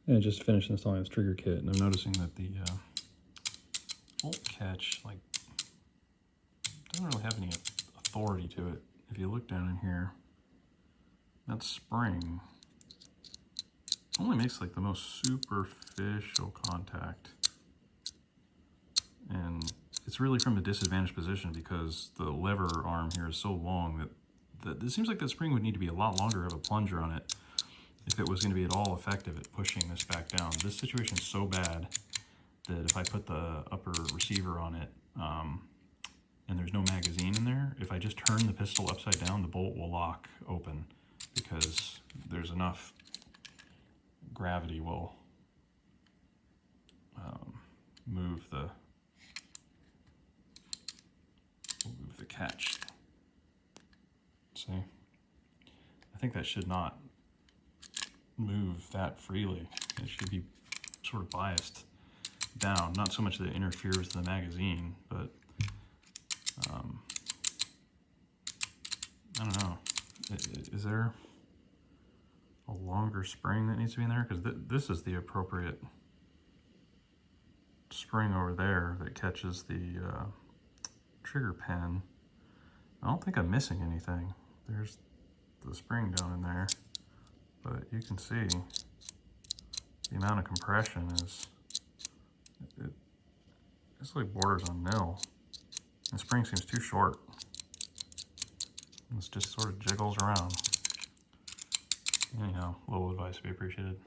And I just finished installing this trigger kit, and I'm noticing that the bolt catch doesn't really have any authority to it. If you look down in here, that spring only makes like the most superficial contact, and it's really from a disadvantaged position because the lever arm here is so long that it seems like that spring would need to be a lot longer, have a plunger on it if it was going to be at all effective at pushing this back down. This situation is so bad that if I put the upper receiver on it and there's no magazine in there, if I just turn the pistol upside down, the bolt will lock open because there's enough gravity will move the catch. See? I think that should not move that freely. It should be sort of biased down. Not so much that it interferes with the magazine, but I don't know. Is there a longer spring that needs to be in there? Because this is the appropriate spring over there that catches the trigger pin. I don't think I'm missing anything. There's the spring down in there, but you can see the amount of compression is, it's like borders on nil. The spring seems too short. This just sort of jiggles around. Anyhow, a little advice would be appreciated.